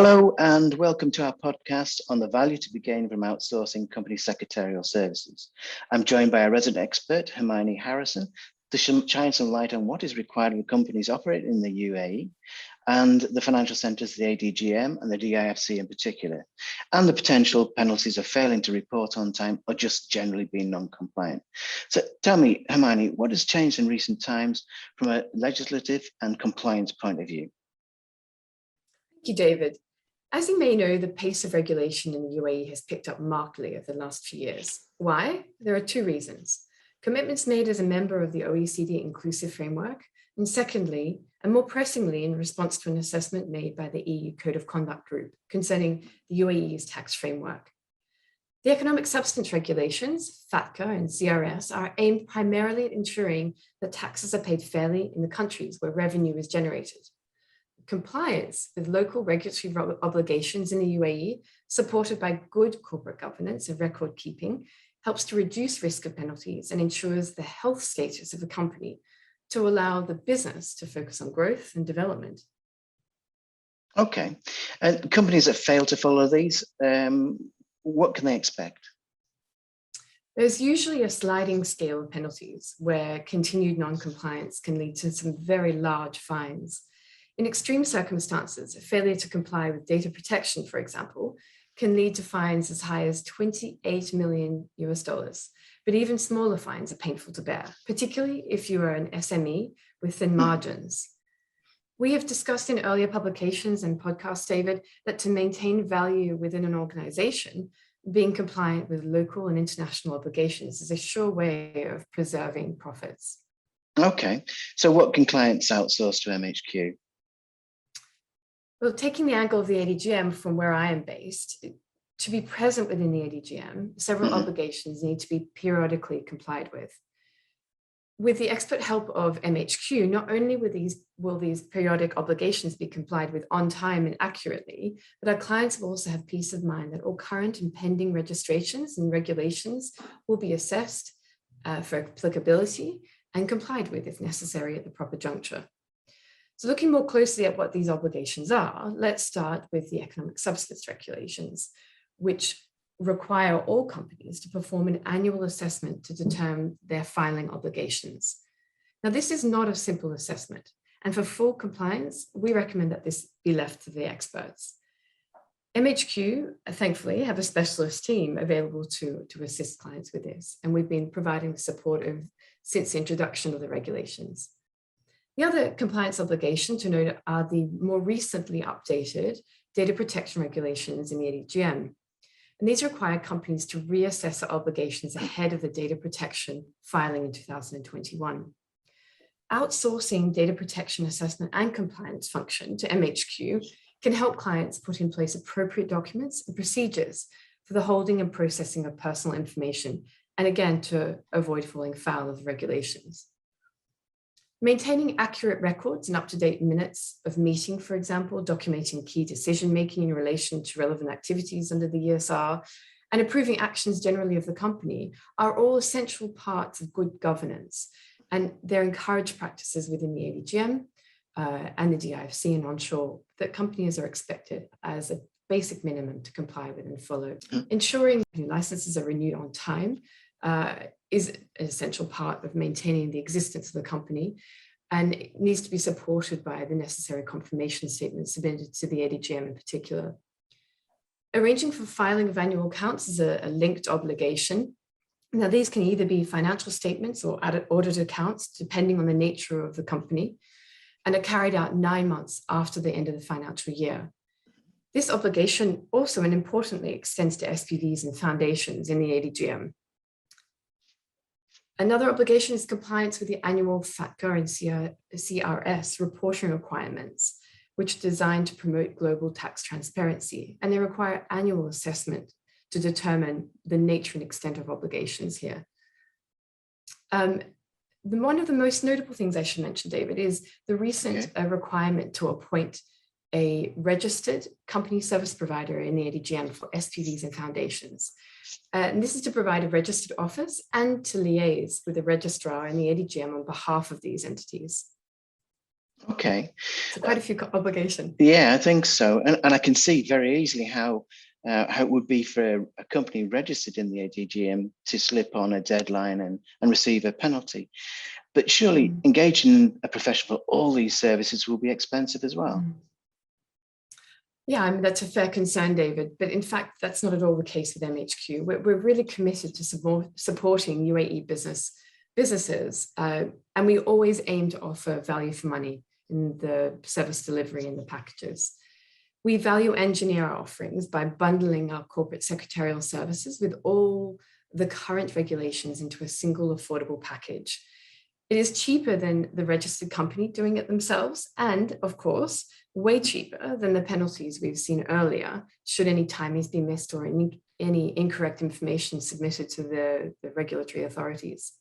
Hello and welcome to our podcast on the value to be gained from outsourcing company secretarial services. I'm joined by a resident expert, Hermione Harrison, to shine some light on what is required when companies operate in the UAE and the financial centres, the ADGM and the DIFC in particular, and the potential penalties of failing to report on time or just generally being non-compliant. So tell me, Hermione, what has changed in recent times from a legislative and compliance point of view? Thank you, David. As you may know, the pace of regulation in the UAE has picked up markedly over the last few years. Why? There are two reasons. Commitments made as a member of the OECD Inclusive Framework, and secondly, and more pressingly, in response to an assessment made by the EU Code of Conduct Group concerning the UAE's tax framework. The economic substance regulations, FATCA and CRS, are aimed primarily at ensuring that taxes are paid fairly in the countries where revenue is generated. Compliance with local regulatory obligations in the UAE, supported by good corporate governance and record keeping, helps to reduce risk of penalties and ensures the health status of a company to allow the business to focus on growth and development. Okay, and companies that fail to follow these, what can they expect? There's usually a sliding scale of penalties where continued non-compliance can lead to some very large fines. In extreme circumstances, a failure to comply with data protection, for example, can lead to fines as high as $28 million US, but even smaller fines are painful to bear, particularly if you are an SME with thin margins. We have discussed in earlier publications and podcasts, David, that to maintain value within an organization, being compliant with local and international obligations is a sure way of preserving profits. Okay, so what can clients outsource to MHQ? Well, taking the angle of the ADGM from where I am based, to be present within the ADGM, several obligations need to be periodically complied with. With the expert help of MHQ, not only will these periodic obligations be complied with on time and accurately, but our clients will also have peace of mind that all current and pending registrations and regulations will be assessed for applicability and complied with if necessary at the proper juncture. So looking more closely at what these obligations are, let's start with the economic substance regulations, which require all companies to perform an annual assessment to determine their filing obligations. Now, this is not a simple assessment, and for full compliance, we recommend that this be left to the experts. MHQ, thankfully, have a specialist team available to assist clients with this, and we've been providing support since the introduction of the regulations. The other compliance obligation to note are the more recently updated data protection regulations in the ADGM. And these require companies to reassess their obligations ahead of the data protection filing in 2021. Outsourcing data protection assessment and compliance function to MHQ can help clients put in place appropriate documents and procedures for the holding and processing of personal information, and again, to avoid falling foul of the regulations. Maintaining accurate records and up-to-date minutes of meeting, for example, documenting key decision-making in relation to relevant activities under the ESR, and approving actions generally of the company are all essential parts of good governance. And they're encouraged practices within the ADGM and the DIFC and onshore that companies are expected as a basic minimum to comply with and follow. Ensuring licenses are renewed on time is an essential part of maintaining the existence of the company, and it needs to be supported by the necessary confirmation statements submitted to the ADGM in particular. Arranging for filing of annual accounts is a linked obligation. Now, these can either be financial statements or audit accounts, depending on the nature of the company, and are carried out 9 months after the end of the financial year. This obligation also, and importantly, extends to SPVs and foundations in the ADGM. Another obligation is compliance with the annual FATCA and CRS reporting requirements, which are designed to promote global tax transparency, and they require annual assessment to determine the nature and extent of obligations here. One of the most notable things I should mention, David, is the recent requirement to appoint a registered company service provider in the ADGM for SPVs and foundations. And this is to provide a registered office and to liaise with the registrar in the ADGM on behalf of these entities. Okay. So quite a few obligations. Yeah, I think so. And I can see very easily how it would be for a company registered in the ADGM to slip on a deadline and receive a penalty. But surely engaging a professional for all these services will be expensive as well. Yeah, I mean, that's a fair concern, David. But in fact, that's not at all the case with MHQ. We're really committed to supporting UAE businesses. And we always aim to offer value for money in the service delivery and the packages. We value engineer our offerings by bundling our corporate secretarial services with all the current regulations into a single affordable package. It is cheaper than the registered company doing it themselves, and of course, way cheaper than the penalties we've seen earlier, should any timings be missed or any incorrect information submitted to the regulatory authorities.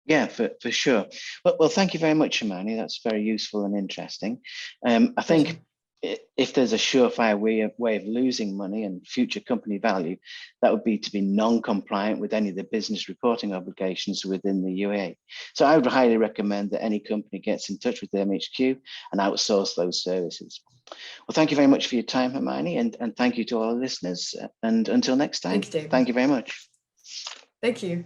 Yeah, for sure. Well, thank you very much, Hermione. That's very useful and interesting. I think if there's a surefire way of losing money and future company value, that would be to be non-compliant with any of the business reporting obligations within the UAE. So I would highly recommend that any company gets in touch with the MHQ and outsource those services. Well, thank you very much for your time, Hermione, and thank you to all our listeners. And until next time, Thanks, David. thank you very much. Thank you.